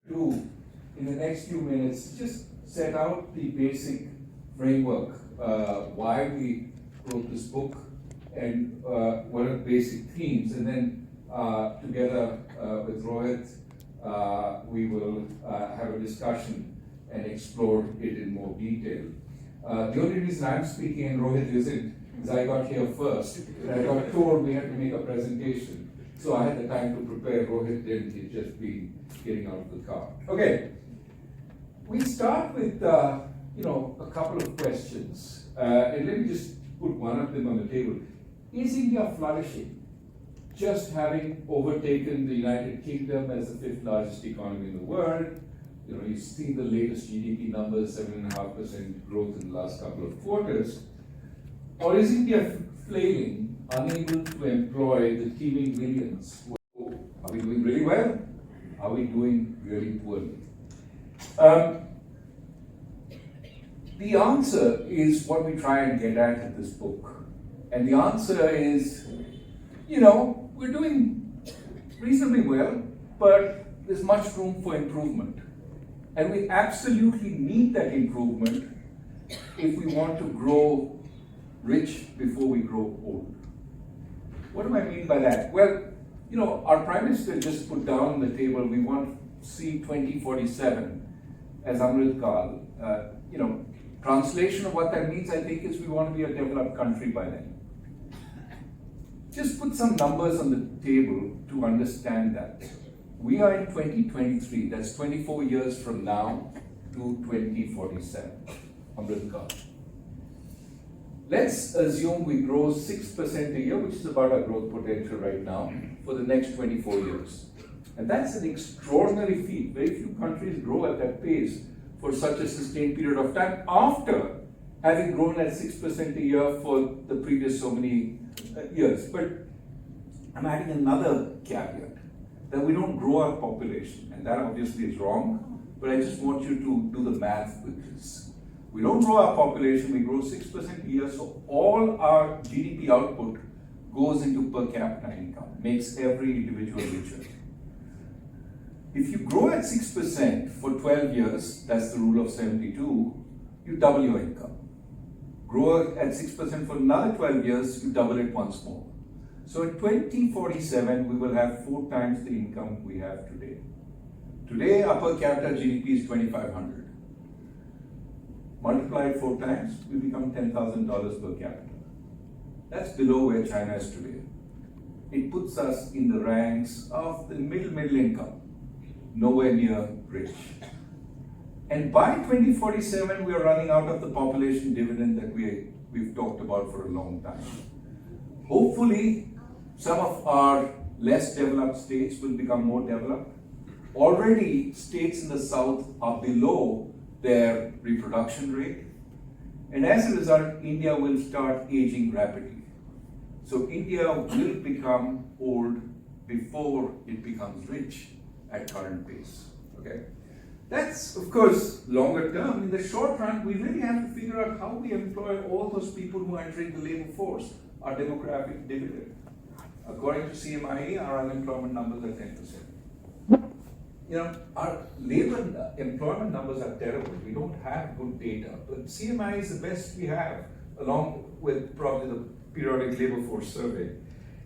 do in the next few minutes, just set out the basic framework, why we wrote this book, and what are the basic themes, and then together with Rohit, we will have a discussion and explore it in more detail. The only reason I'm speaking and Rohit isn't is I got here first, and I got told we had to make a presentation. So I had the time to prepare. Rohit didn't. He'd just been getting out of the car. Okay. We start with a couple of questions, and let me just put one of them on the table. Is India flourishing? Just having overtaken the United Kingdom as the fifth largest economy in the world. You've seen the latest GDP numbers, 7.5% growth in the last couple of quarters. Or is India flailing, unable to employ the teeming millions? Are we doing really well? Are we doing really poorly? The answer is what we try and get at in this book. And the answer is, we're doing reasonably well, but there's much room for improvement. And we absolutely need that improvement if we want to grow rich before we grow old. What do I mean by that? Well, our Prime Minister just put down on the table, we want to see 2047 as Amrit Kal. Translation of what that means, I think, is we want to be a developed country by then. Just put some numbers on the table to understand that. We are in 2023, that's 24 years from now to 2047, Amrit Kal. Let's assume we grow 6% a year, which is about our growth potential right now, for the next 24 years. And that's an extraordinary feat. Very few countries grow at that pace for such a sustained period of time after having grown at 6% a year for the previous so many years. But I'm adding another caveat, that we don't grow our population, and that obviously is wrong, but I just want you to do the math with this. We don't grow our population, we grow 6% a year, so all our GDP output goes into per capita income, makes every individual richer. If you grow at 6% for 12 years, that's the rule of 72, you double your income. Grow at 6% for another 12 years, you double it once more. So in 2047, we will have 4 times the income we have today. Today, our per capita GDP is $2,500. Multiply it 4 times, we become $10,000 per capita. That's below where China is today. It puts us in the ranks of the middle income, nowhere near rich. And by 2047, we are running out of the population dividend that we've talked about for a long time. Hopefully, some of our less developed states will become more developed. Already, states in the south are below their reproduction rate. And as a result, India will start aging rapidly. So India will become old before it becomes rich at current pace. Okay? That's, of course, longer term. In the short run, we really have to figure out how we employ all those people who are entering the labor force, our demographic dividend. According to CMIE, our unemployment numbers are 10%. Our labor employment numbers are terrible. We don't have good data, but CMI is the best we have, along with probably the periodic labor force survey.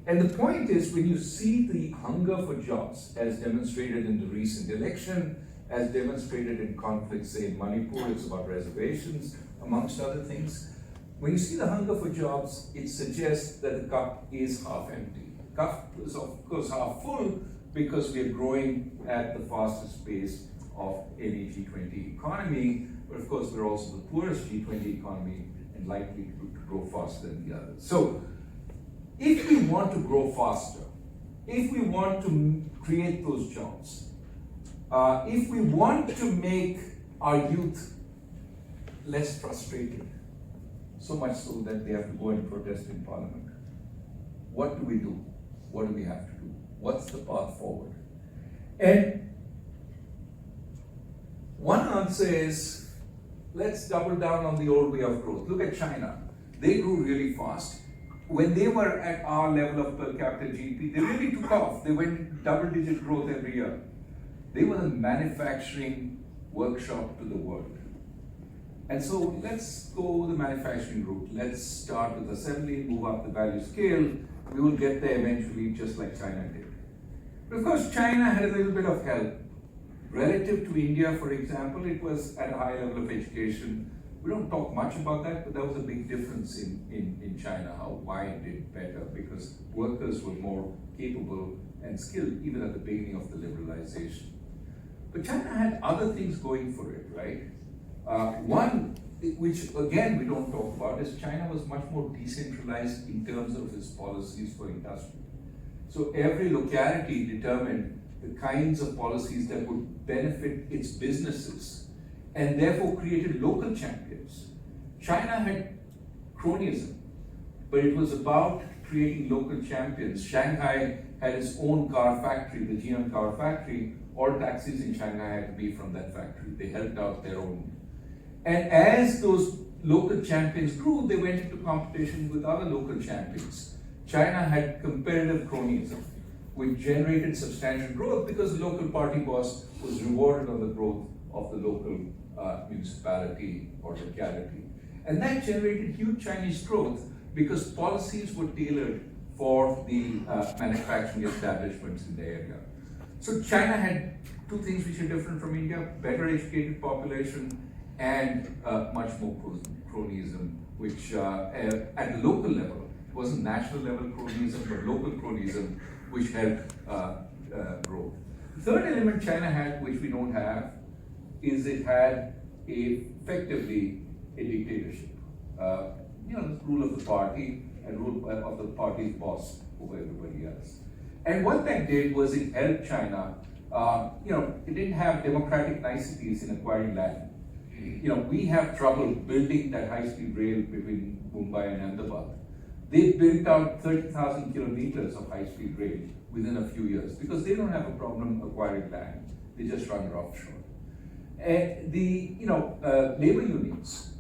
And the point is, when you see the hunger for jobs, as demonstrated in the recent election, as demonstrated in conflicts, say in Manipur, it's about reservations, amongst other things. When you see the hunger for jobs, it suggests that the cup is half empty. The cup is, of course, half full, because we are growing at the fastest pace of any G20 economy, but of course we're also the poorest G20 economy and likely to grow faster than the others. So, if we want to grow faster, if we want to create those jobs, if we want to make our youth less frustrated, so much so that they have to go and protest in Parliament, what do we do? What do we have to do? What's the path forward? And one answer is, let's double down on the old way of growth. Look at China. They grew really fast. When they were at our level of per capita GDP, they really took off. They went double-digit growth every year. They were the manufacturing workshop to the world. And so let's go the manufacturing route. Let's start with assembly, move up the value scale. We will get there eventually, just like China did. But of course, China had a little bit of help. Relative to India, for example, it was at a high level of education. We don't talk much about that, but that was a big difference in China, why it did better, because workers were more capable and skilled even at the beginning of the liberalization. But China had other things going for it, right? One, which again we don't talk about, is China was much more decentralized in terms of its policies for industry. So every locality determined the kinds of policies that would benefit its businesses and therefore created local champions. China had cronyism, but it was about creating local champions. Shanghai had its own car factory, the GM car factory. All taxis in Shanghai had to be from that factory. They helped out their own. And as those local champions grew, they went into competition with other local champions. China had competitive cronyism, which generated substantial growth because the local party boss was rewarded on the growth of the local municipality or locality. And that generated huge Chinese growth because policies were tailored for the manufacturing establishments in the area. So China had two things which are different from India: better educated population and much more cronyism, which at the local level, it wasn't national level cronyism, but local cronyism, which helped growth. The third element China had, which we don't have, is it had effectively a dictatorship. Rule of the party and rule of the party's boss over everybody else. And what that did was it helped China. It didn't have democratic niceties in acquiring land. We have trouble building that high-speed rail between Mumbai and Ahmedabad. They built out 30,000 kilometers of high-speed rail within a few years because they don't have a problem acquiring land. They just run roughshod. And the labor unions,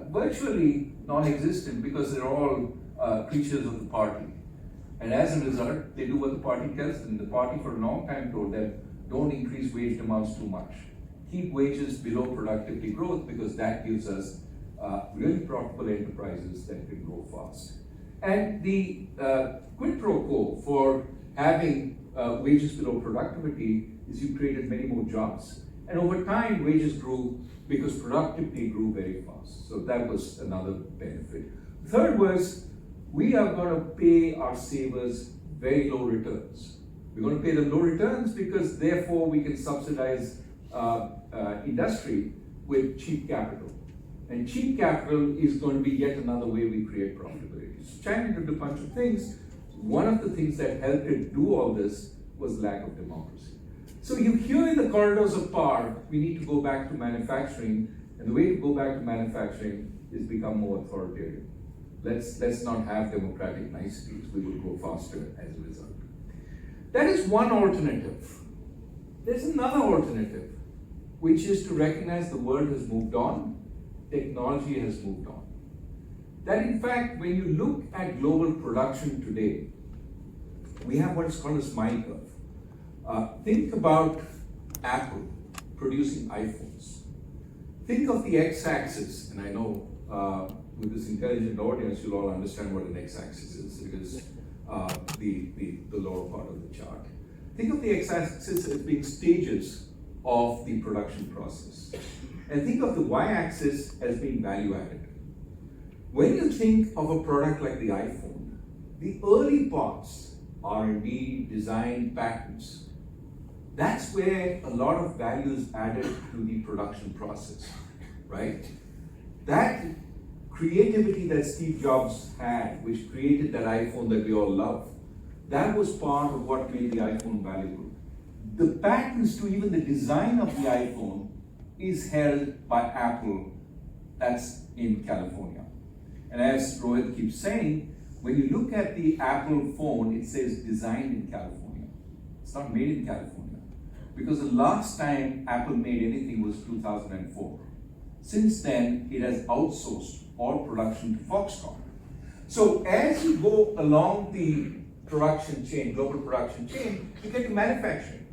virtually non-existent because they're all creatures of the party. And as a result, they do what the party tells them. The party for a long time told them, don't increase wage demands too much. Keep wages below productivity growth because that gives us really profitable enterprises that can grow fast. And the quid pro quo for having wages below productivity is you created many more jobs. And over time, wages grew because productivity grew very fast. So that was another benefit. The third was, we are going to pay our savers very low returns. We're going to pay them low returns because therefore we can subsidize industry with cheap capital. And cheap capital is going to be yet another way we create profitability. So China did a bunch of things. One of the things that helped it do all this was lack of democracy. So you hear in the corridors of power, we need to go back to manufacturing, and the way to go back to manufacturing is become more authoritarian. Let's not have democratic niceties. We will grow faster as a result. That is one alternative. There's another alternative, which is to recognize the world has moved on, technology has moved on. That in fact, when you look at global production today, we have what is called a smile curve. Think about Apple producing iPhones. Think of the x-axis, and I know with this intelligent audience, you'll all understand what an x-axis is. It is the lower part of the chart. Think of the x-axis as being stages of the production process. And think of the y-axis as being value added. When you think of a product like the iPhone, the early parts, R&D, design, patents, that's where a lot of value is added to the production process, right? That creativity that Steve Jobs had, which created that iPhone that we all love, that was part of what made the iPhone valuable. The patents to even the design of the iPhone is held by Apple, that's in California. And as Rohit keeps saying, when you look at the Apple phone, it says designed in California. It's not made in California. Because the last time Apple made anything was 2004. Since then, it has outsourced all production to Foxconn. So as you go along the production chain, global production chain, you get to manufacturing.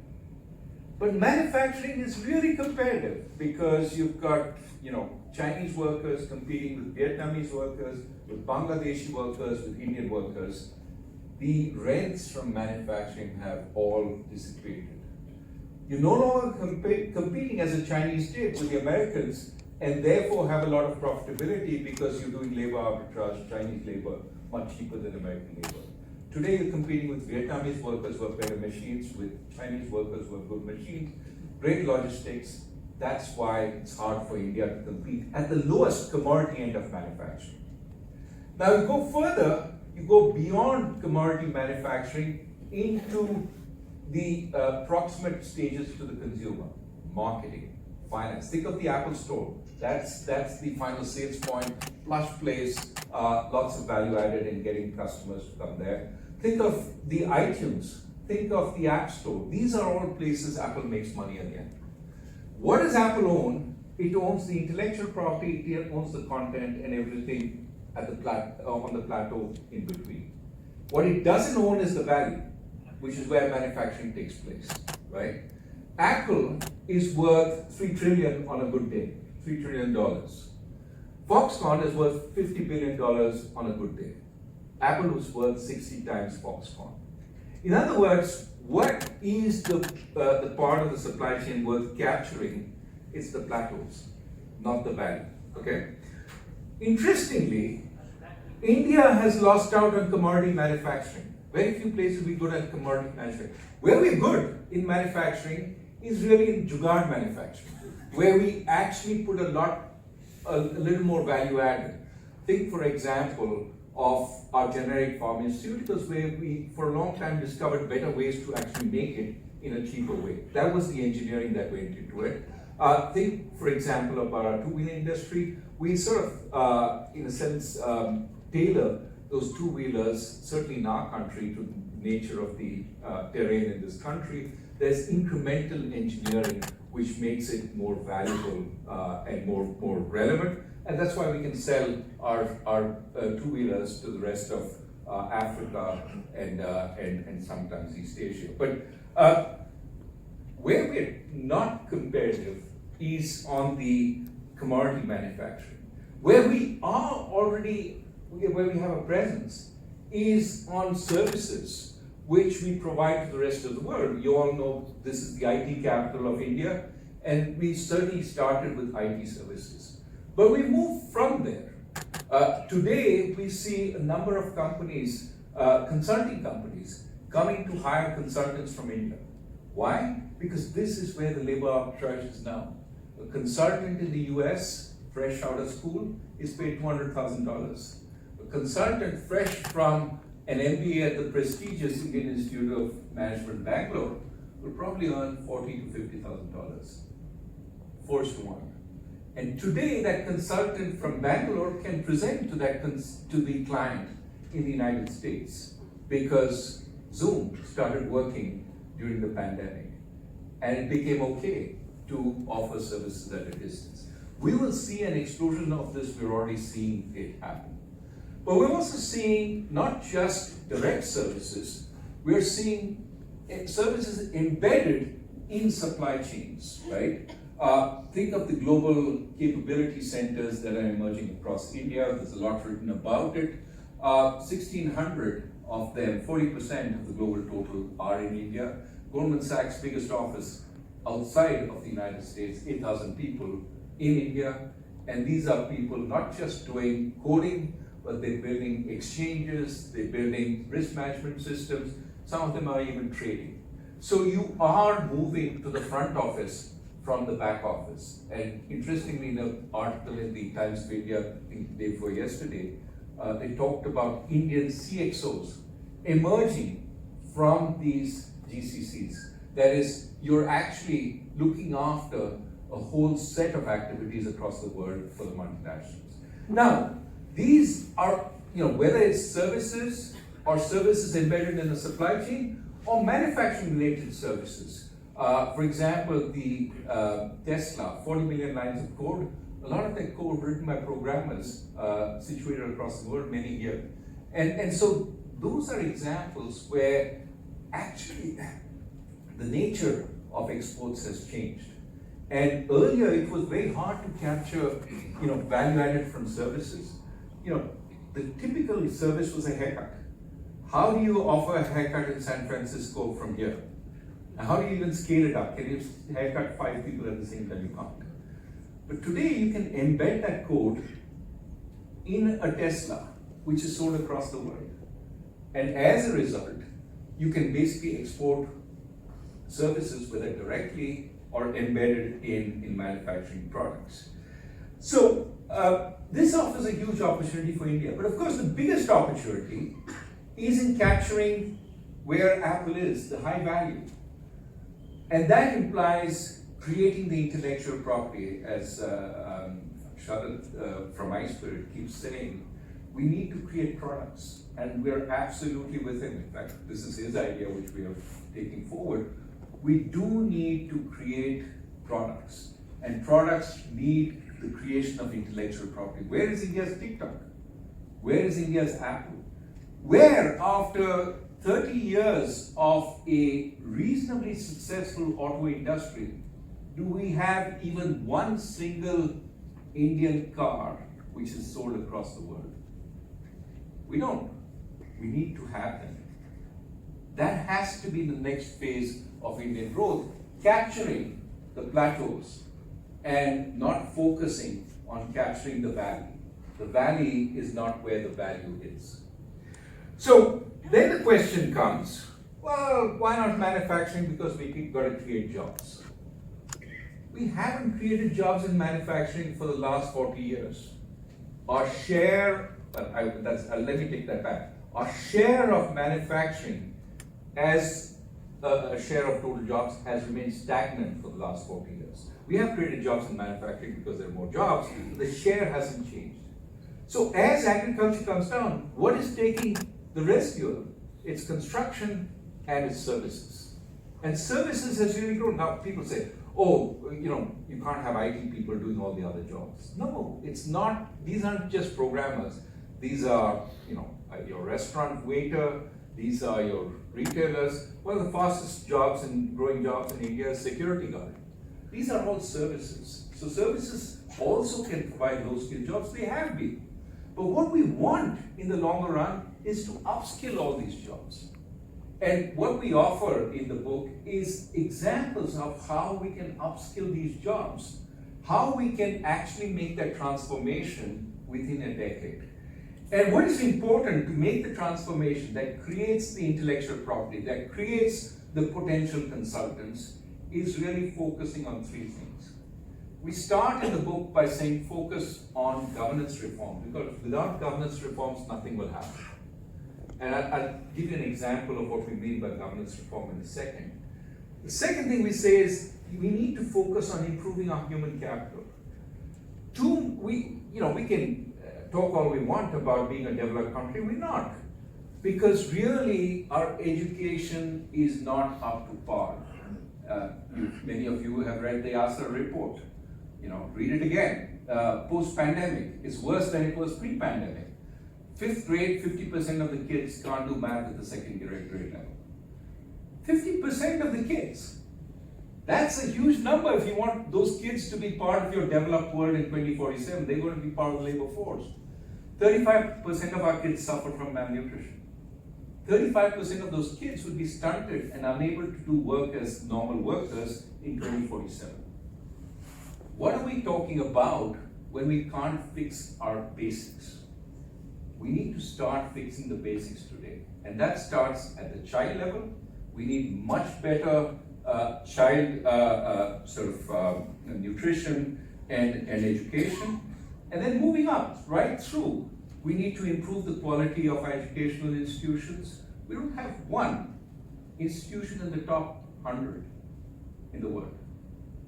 But manufacturing is really competitive because you've got, Chinese workers competing with Vietnamese workers, with Bangladeshi workers, with Indian workers. The rents from manufacturing have all dissipated. You're no longer competing as a Chinese state with the Americans and therefore have a lot of profitability because you're doing labor arbitrage, Chinese labor, much cheaper than American labor. Today you're competing with Vietnamese workers who have better machines, with Chinese workers who have good machines, great logistics. That's why it's hard for India to compete at the lowest commodity end of manufacturing. Now you go further, you go beyond commodity manufacturing into the proximate stages to the consumer, marketing, finance. Think of the Apple Store. That's the final sales point, plush place, lots of value added in getting customers to come there. Think of the iTunes, think of the App Store. These are all places Apple makes money again. What does Apple own? It owns the intellectual property, it owns the content and everything at the on the plateau in between. What it doesn't own is the value, which is where manufacturing takes place, right? Apple is worth $3 trillion on a good day, $3 trillion. Foxconn is worth $50 billion on a good day. Apple was worth 60 times Foxconn. In other words, what is the part of the supply chain worth capturing? It's the plateaus, not the value, okay? Interestingly, India has lost out on commodity manufacturing. Very few places we good at commodity manufacturing. Where we're good in manufacturing is really in jugaad manufacturing, where we actually put a little more value added. Think, for example, of our generic pharmaceuticals, where we, for a long time, discovered better ways to actually make it in a cheaper way. That was the engineering that went into it. Think, for example, about our two-wheeler industry. We sort of, in a sense, tailor those two-wheelers, certainly in our country, to the nature of the terrain in this country. There's incremental engineering which makes it more valuable and more relevant. And that's why we can sell our two-wheelers to the rest of Africa and sometimes East Asia. But where we're not competitive is on the commodity manufacturing. Where we are already, where we have a presence, is on services which we provide to the rest of the world. You all know this is the IT capital of India, and we certainly started with IT services. But we moved from there. Today, we see a number of companies, consulting companies, coming to hire consultants from India. Why? Because this is where the labor arbitrage is now. A consultant in the US, fresh out of school, is paid $200,000. A consultant fresh from an MBA at the prestigious Indian Institute of Management, Bangalore, will probably earn $40,000 to $50,000. 4:1. And today, that consultant from Bangalore can present to the client in the United States because Zoom started working during the pandemic, and it became okay to offer services at a distance. We will see an explosion of this. We're already seeing it happen. But we're also seeing not just direct services, we're seeing services embedded in supply chains, right? Think of the global capability centers that are emerging across India. There's a lot written about it. 1,600 of them, 40% of the global total, are in India. Goldman Sachs' biggest office outside of the United States, 8,000 people in India. And these are people not just doing coding, but they're building exchanges, they're building risk management systems. Some of them are even trading. So you are moving to the front office from the back office. And interestingly, in an article in the Times of India, I think the day before yesterday, they talked about Indian CXOs emerging from these GCCs. That is, you're actually looking after a whole set of activities across the world for the multinationals. Now, these are, whether it's services or services embedded in the supply chain or manufacturing related services. For example, the Tesla, 40 million lines of code, a lot of that code written by programmers situated across the world, many here. And so those are examples where actually the nature of exports has changed. And earlier it was very hard to capture, value added from services. The typical service was a haircut. How do you offer a haircut in San Francisco from here? And how do you even scale it up? Can you haircut 5 people at the same time? You can't. But today you can embed that code in a Tesla, which is sold across the world. And as a result, you can basically export services, whether directly or embedded in manufacturing products. So this offers a huge opportunity for India. But of course, the biggest opportunity is in capturing where Apple is, the high value. And that implies creating the intellectual property, as Sharad from iSpirit keeps saying. We need to create products, and we're absolutely with him. In fact, this is his idea, which we are taking forward. We do need to create products, and products need the creation of intellectual property. Where is India's TikTok? Where is India's Apple? Where, after 30 years of a reasonably successful auto industry, do we have even one single Indian car which is sold across the world? We don't. We need to have them. That has to be the next phase of Indian growth, capturing the plateaus and not focusing on capturing the valley. The valley is not where the value is. So then the question comes, well, why not manufacturing? Because we got to create jobs. We haven't created jobs in manufacturing for the last 40 years. Our share, let me take that back. Our share of manufacturing as a share of total jobs has remained stagnant for the last 40 years. We have created jobs in manufacturing because there are more jobs, but the share hasn't changed. So as agriculture comes down, what is taking the rescue? It's construction and it's services. And services has really grown. Now people say, oh, you can't have IT people doing all the other jobs. No, it's not. These aren't just programmers. These are, your restaurant waiter. These are your retailers. One of the fastest jobs and growing jobs in India is security guard. These are all services. So services also can provide low-skill jobs. They have been. But what we want in the longer run is to upskill all these jobs. And what we offer in the book is examples of how we can upskill these jobs, how we can actually make that transformation within a decade. And what is important to make the transformation that creates the intellectual property, that creates the potential consultants, is really focusing on 3 things. We start in the book by saying focus on governance reform, because without governance reforms, nothing will happen. And I'll give you an example of what we mean by governance reform in a second. The second thing we say is we need to focus on improving our human capital. We can talk all we want about being a developed country. We're not, because really our education is not up to par. Many of you have read the ASA report. Read it again. Post-pandemic, it's worse than it was pre-pandemic. 5th grade, 50% of the kids can't do math at the second grade level. 50% of the kids. That's a huge number. If you want those kids to be part of your developed world in 2047, they're going to be part of the labor force. 35% of our kids suffer from malnutrition. 35% of those kids will be stunted and unable to do work as normal workers in 2047. What are we talking about when we can't fix our basics? We need to start fixing the basics today. And that starts at the child level. We need much better child nutrition and education. And then moving up, right through, we need to improve the quality of our educational institutions. We don't have one institution in the top 100 in the world,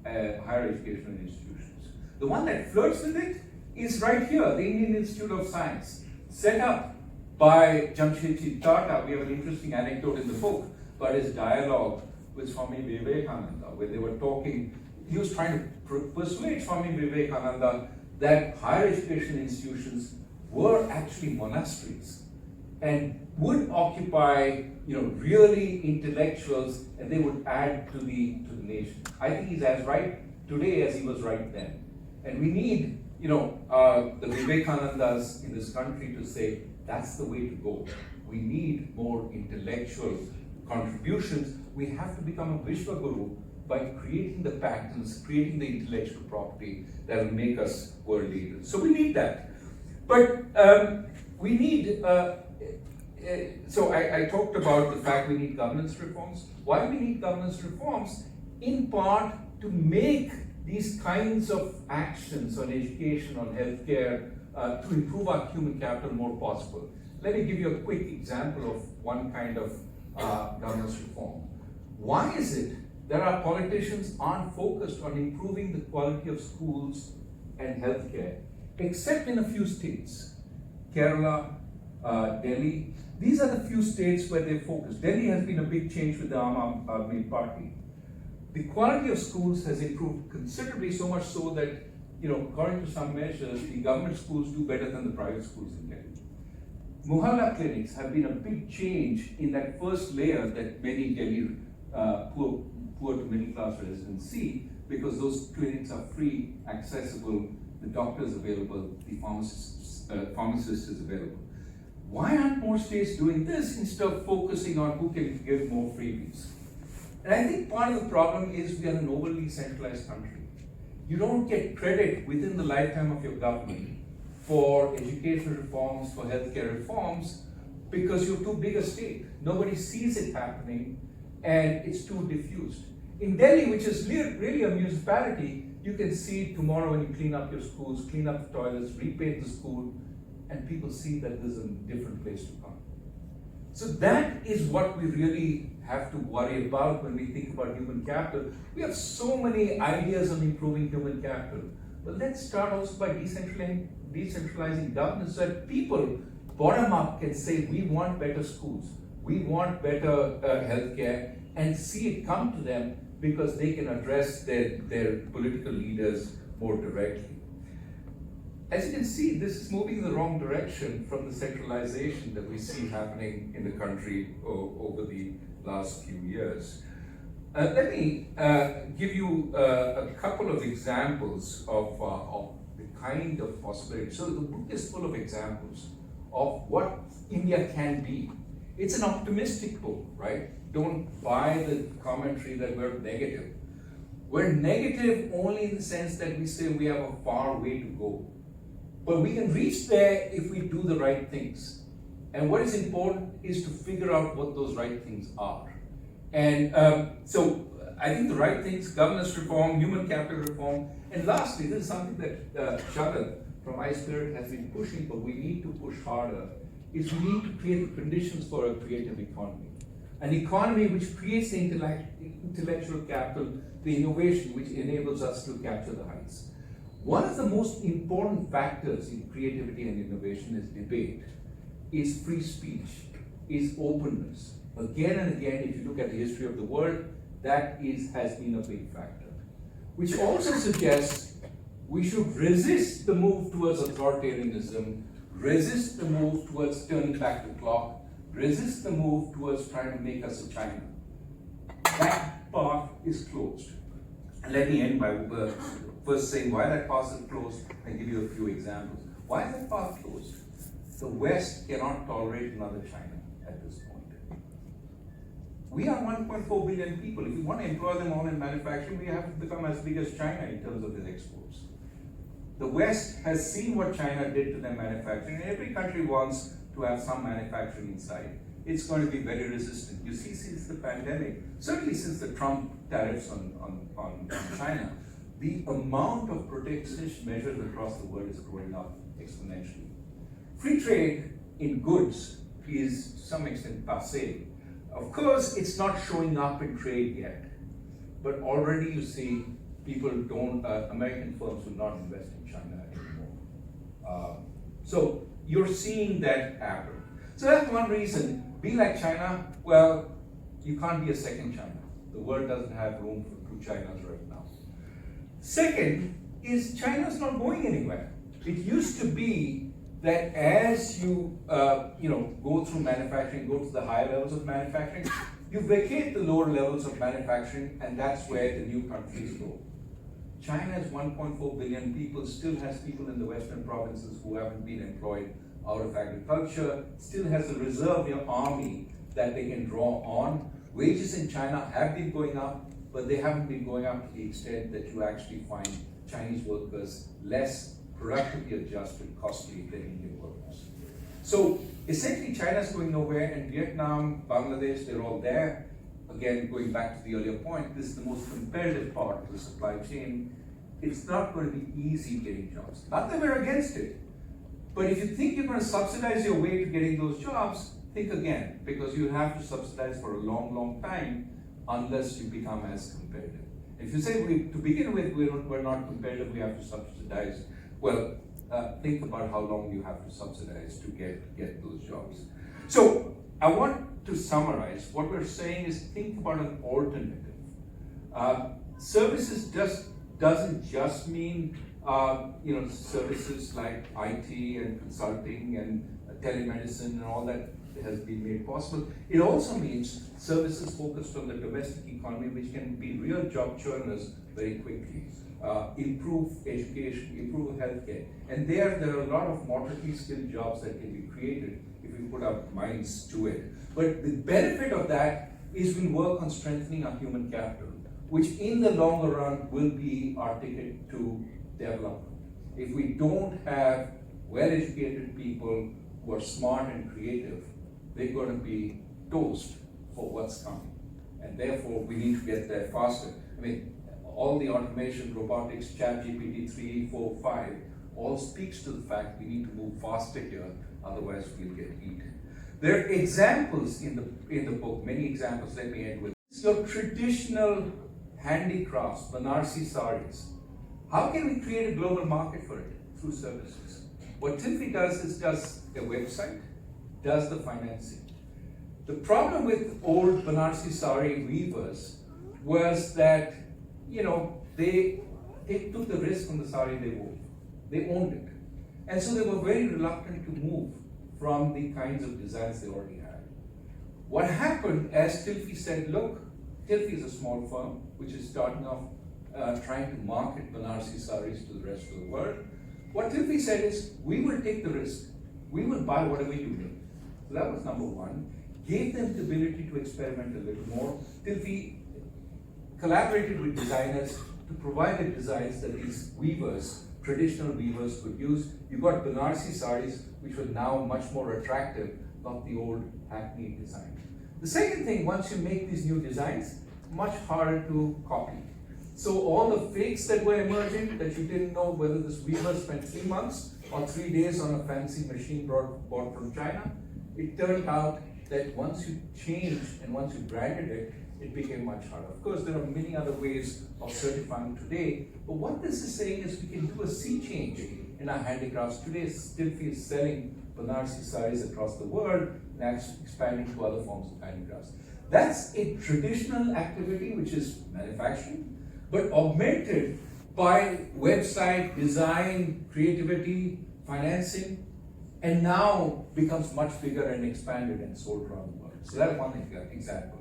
higher educational institutions. The one that flirts with it is right here, the Indian Institute of Science, set up by Jamshedji Tata. We have an interesting anecdote in the book about his dialogue with Swami Vivekananda, where they were talking. He was trying to persuade Swami Vivekananda that higher education institutions were actually monasteries and would occupy really intellectuals, and they would add to the nation. I think he's as right today as he was right then. And we need, the Vivekanandas in this country to say, that's the way to go. We need more intellectual contributions. We have to become a Vishwaguru by creating the patents, creating the intellectual property that will make us world leaders. So we need that. But we need, so I talked about the fact we need governance reforms. Why do we need governance reforms? In part to make these kinds of actions on education, on healthcare, to improve our human capital more possible. Let me give you a quick example of one kind of governance reform. Why is it that our politicians aren't focused on improving the quality of schools and healthcare, except in a few states? Kerala, Delhi, these are the few states where they focus. Delhi has been a big change with the Aam Aadmi Party. The quality of schools has improved considerably, so much so that, according to some measures, the government schools do better than the private schools in Delhi. Mohalla clinics have been a big change in that first layer that many Delhi poor to middle class residents see, because those clinics are free, accessible, the doctor is available, the pharmacist is available. Why aren't more states doing this instead of focusing on who can give more freebies? And I think part of the problem is we are an overly centralized country. You don't get credit within the lifetime of your government for educational reforms, for healthcare reforms, because you're too big a state. Nobody sees it happening, and it's too diffused. In Delhi, which is really a municipality, you can see tomorrow when you clean up your schools, clean up the toilets, repaint the school, and people see that there's a different place to come. So that is what we really have to worry about when we think about human capital. We have so many ideas on improving human capital, but let's start also by decentralizing governance so that people, bottom up, can say, we want better schools, we want better healthcare, and see it come to them because they can address their political leaders more directly. As you can see, this is moving in the wrong direction from the centralization that we see happening in the country over the last few years. Let me give you a couple of examples of the kind of possibilities. So the book is full of examples of what India can be. It's an optimistic book, right? Don't buy the commentary that we're negative. We're negative only in the sense that we say we have a far way to go. But we can reach there if we do the right things. And what is important is to figure out what those right things are. And so I think the right things, governance reform, human capital reform, and lastly, this is something that Shagat from iSpirit has been pushing, but we need to push harder, is we need to create the conditions for a creative economy. An economy which creates the intellectual capital, the innovation which enables us to capture the heights. One of the most important factors in creativity and innovation is debate, is free speech, is openness. Again and again, if you look at the history of the world, that has been a big factor. Which also suggests we should resist the move towards authoritarianism, resist the move towards turning back the clock, resist the move towards trying to make us a China. That path is closed. And let me end by first saying why that path is closed and give you a few examples. Why is that path closed? The West cannot tolerate another China at this point. We are 1.4 billion people. If we want to employ them all in manufacturing, we have to become as big as China in terms of their exports. The West has seen what China did to their manufacturing, and every country wants to have some manufacturing inside. It's going to be very resistant. You see, since the pandemic, certainly since the Trump tariffs on China, the amount of protectionist measures across the world is growing up exponentially. Free trade in goods is to some extent passé. Of course, it's not showing up in trade yet, but already you see people American firms will not invest in China anymore. So you're seeing that happen. So that's one reason. Be like China, well, you can't be a second China. The world doesn't have room for two Chinas right now. Second is China's not going anywhere. It used to be that as you go through manufacturing, go to the higher levels of manufacturing, you vacate the lower levels of manufacturing, and that's where the new countries go. China has 1.4 billion people, still has people in the western provinces who haven't been employed out of agriculture, still has a reserve army that they can draw on. Wages in China have been going up, but they haven't been going up to the extent that you actually find Chinese workers less productively adjusted, costly than Indian workers. So essentially China's going nowhere, and Vietnam, Bangladesh, they're all there. Again, going back to the earlier point, this is the most competitive part of the supply chain. It's not going to be easy getting jobs. Not that we're against it, but if you think you're going to subsidize your way to getting those jobs, think again, because you have to subsidize for a long, long time unless you become as competitive. If you say to begin with we're not competitive, we have to subsidize, well, think about how long you have to subsidize to get those jobs. So I want to summarize. What we're saying is think about an alternative. Services doesn't just mean services like IT and consulting and telemedicine and all that has been made possible. It also means services focused on the domestic economy, which can be real job churners very quickly. Improve education, improve healthcare. And there are a lot of moderately skilled jobs that can be created if we put our minds to it. But the benefit of that is we work on strengthening our human capital, which in the longer run will be our ticket to development. If we don't have well-educated people who are smart and creative, they're going to be toast for what's coming. And therefore, we need to get there faster. I mean, all the automation, robotics, ChatGPT 3, 4, 5, all speaks to the fact we need to move faster here, otherwise we'll get eaten. There are examples in the book, many examples. Let me end with your traditional handicrafts, Banarsi saris. How can we create a global market for it? Through services. What Tilfi does a website, does the financing. The problem with old Banarsi sari weavers was that, they took the risk on the sari they wove. They owned it. And so they were very reluctant to move from the kinds of designs they already had. What happened, as Tilfi said, look, Tilfi is a small firm which is starting off trying to market Banarsi saris to the rest of the world. What Tilfi said is, we will take the risk. We will buy whatever you make. So that was number one. Gave them the ability to experiment a little more. Tilfi collaborated with designers to provide the designs that these weavers, traditional weavers, could use. You got Banarsi saris, which were now much more attractive, not the old hackneyed design. The second thing, once you make these new designs, much harder to copy. So all the fakes that were emerging, that you didn't know whether this weaver spent 3 months or 3 days on a fancy machine bought from China, it turned out that once you changed and once you branded it, it became much harder. Of course, there are many other ways of certifying today, but what this is saying is we can do a sea change in our handicrafts. Today, Tilfi is selling Banarsi saris across the world and expanding to other forms of handicrafts. That's a traditional activity, which is manufacturing, but augmented by website, design, creativity, financing, and now becomes much bigger and expanded and sold around the world. So that's one example.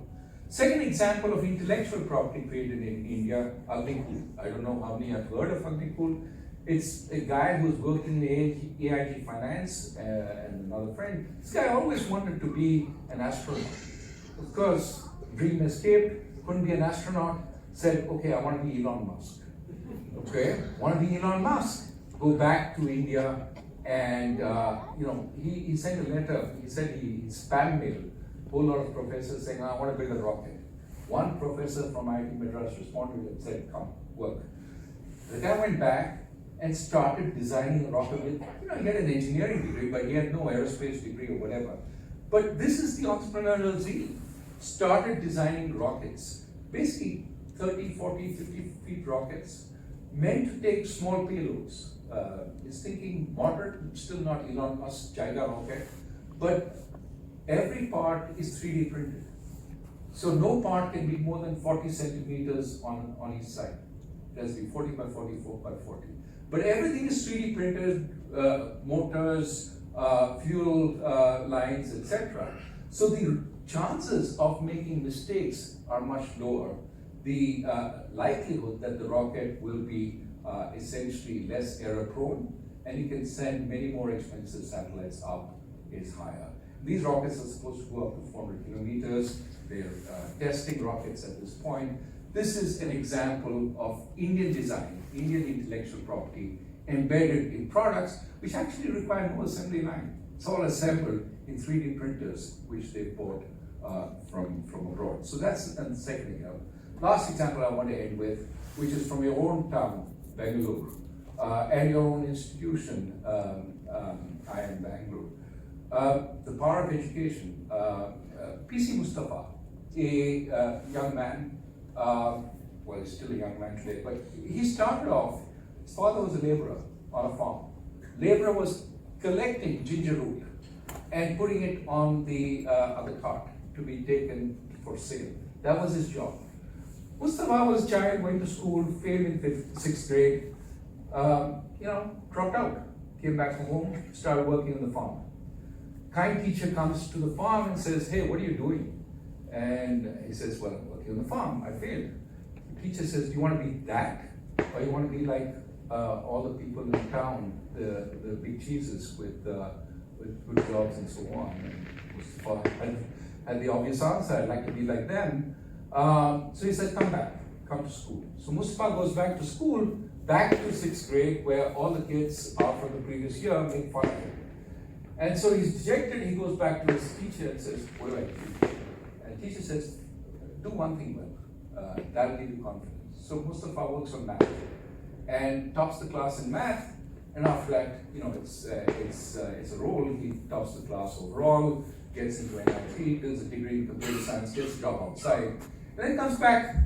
Second example of intellectual property created in India, Agnikul. I don't know how many have heard of Agnikul. It's a guy who's worked in AIG Finance and another friend. This guy always wanted to be an astronaut. Of course, dream escaped, couldn't be an astronaut, said, okay, I want to be Elon Musk. Okay, want to be Elon Musk. Go back to India and, he sent a letter. He said he spam mailed a whole lot of professors saying, I want to build a rocket. One professor from IIT Madras responded and said, come, work. The guy went back and started designing a rocket with, he had an engineering degree, but he had no aerospace degree or whatever. But this is the entrepreneurial zeal. Started designing rockets, basically 30, 40, 50 feet rockets, meant to take small payloads. It's thinking moderate, still not Elon Musk's Giga rocket, but every part is 3D printed. So no part can be more than 40 centimeters on each side. It has to be 40 by 44 by 40. But everything is 3D printed, motors, fuel lines, etc. So the chances of making mistakes are much lower. The likelihood that the rocket will be essentially less error prone, and you can send many more expensive satellites up is higher. These rockets are supposed to go up to 400 kilometers. They're testing rockets at this point. This is an example of Indian design, Indian intellectual property embedded in products which actually require no assembly line. It's all assembled in 3D printers, which they bought from abroad. So that's the second example. Last example I want to end with, which is from your own town, Bangalore, and your own institution, IIM Bangalore. The power of education. PC Mustafa, a young man, well, he's still a young man today, but he started off, his father was a laborer on a farm. Laborer was collecting ginger root and putting it on the cart to be taken for sale. That was his job. Mustafa was a child, went to school, failed in 6th grade, dropped out, came back home, started working on the farm. Kind teacher comes to the farm and says, hey, what are you doing? And he says, well, I'm working on the farm, I failed. The teacher says, do you want to be that? Or you want to be like all the people in town, the big cheeses with good jobs and so on? And Mustafa had the obvious answer, I'd like to be like them. So he said, come to school. So Mustafa goes back to school, back to 6th grade, where all the kids are from the previous year make fun of him. And so he's dejected, he goes back to his teacher and says, what do I do? And the teacher says, do one thing well, that'll give you confidence. So Mustafa works on math and tops the class in math, and after that, it's a role, he tops the class overall, gets into MIT, does a degree in computer science, gets a job outside, and then comes back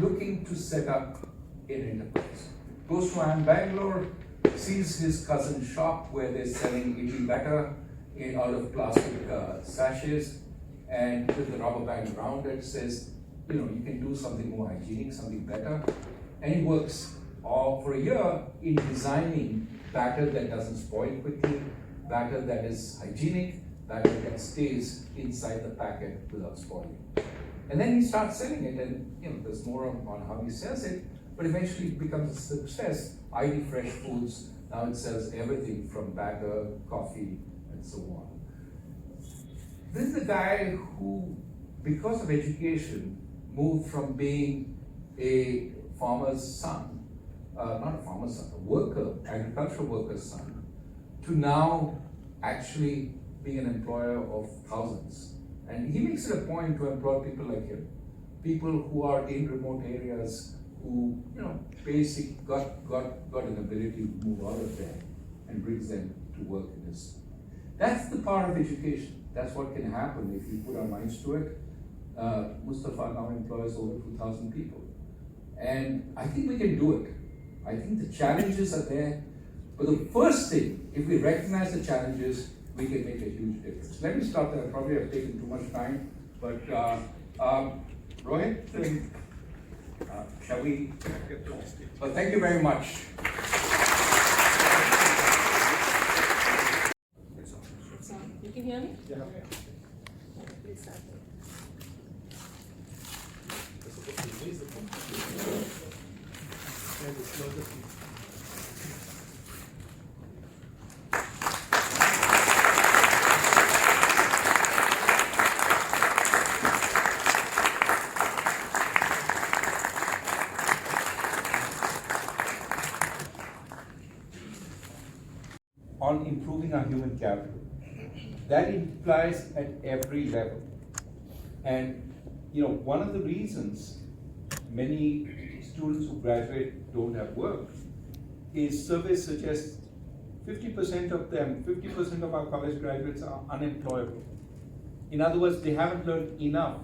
looking to set up an enterprise. Goes to IIM Bangalore, sees his cousin's shop where they're selling idli batter out of plastic sachets, and with the rubber band around it, says, you can do something more hygienic, something better. And he works for a year in designing batter that doesn't spoil quickly, batter that is hygienic, batter that stays inside the packet without spoiling. And then he starts selling it, and there's more on how he sells it, but eventually it becomes a success. ID Fresh Foods, now it sells everything from batter, coffee, and so on. This is a guy who, because of education, moved from being a farmer's son, not a farmer's son, a worker, agricultural worker's son, to now actually being an employer of thousands. And he makes it a point to employ people like him, people who are in remote areas, who, basic got an ability to move out of there and brings them to work in this. That's the power of education. That's what can happen if we put our minds to it. Mustafa now employs over 2,000 people. And I think we can do it. I think the challenges are there. But the first thing, if we recognize the challenges, we can make a huge difference. Let me stop there. I probably have taken too much time. But Rohit, shall we? Well, thank you very much. You can hear me? Yeah. Please start. On improving our human capital. That implies at every level. And one of the reasons many students who graduate don't have work is surveys suggest 50% of our college graduates are unemployable. In other words, they haven't learned enough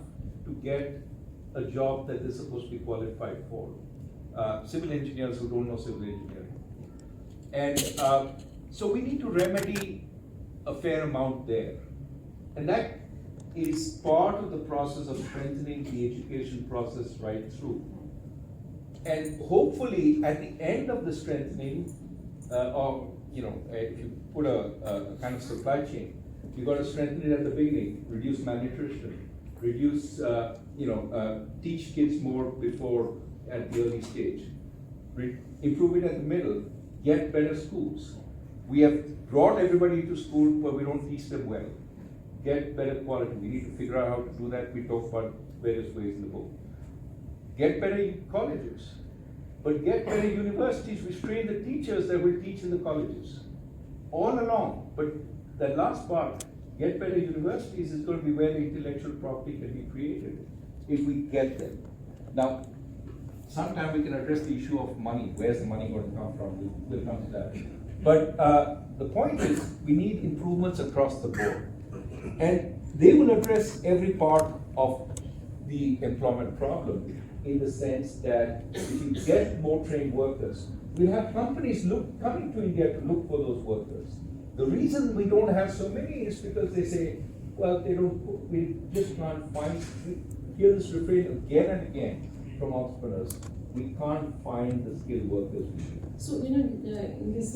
to get a job that they're supposed to be qualified for. Civil engineers who don't know civil engineering. And so we need to remedy a fair amount there. And that is part of the process of strengthening the education process right through. And hopefully, at the end of the strengthening, or, if you put a kind of supply chain, you gotta strengthen it at the beginning, reduce malnutrition, reduce, teach kids more before, at the early stage. Improve it at the middle, get better schools. We have brought everybody to school, but we don't teach them well. Get better quality, we need to figure out how to do that, we talk about various ways in the book. Get better colleges, but get better universities which train the teachers that will teach in the colleges. All along, but that last part, get better universities is going to be where the intellectual property can be created, if we get them. Now, sometime we can address the issue of money, where's the money going to come from, we'll come to that. But the point is, we need improvements across the board. And they will address every part of the employment problem, in the sense that if you get more trained workers, we'll have companies coming to India to look for those workers. The reason we don't have so many is because they say, well, we just can't find, we hear this refrain again and again from entrepreneurs, we can't find the skilled workers we need. So, in this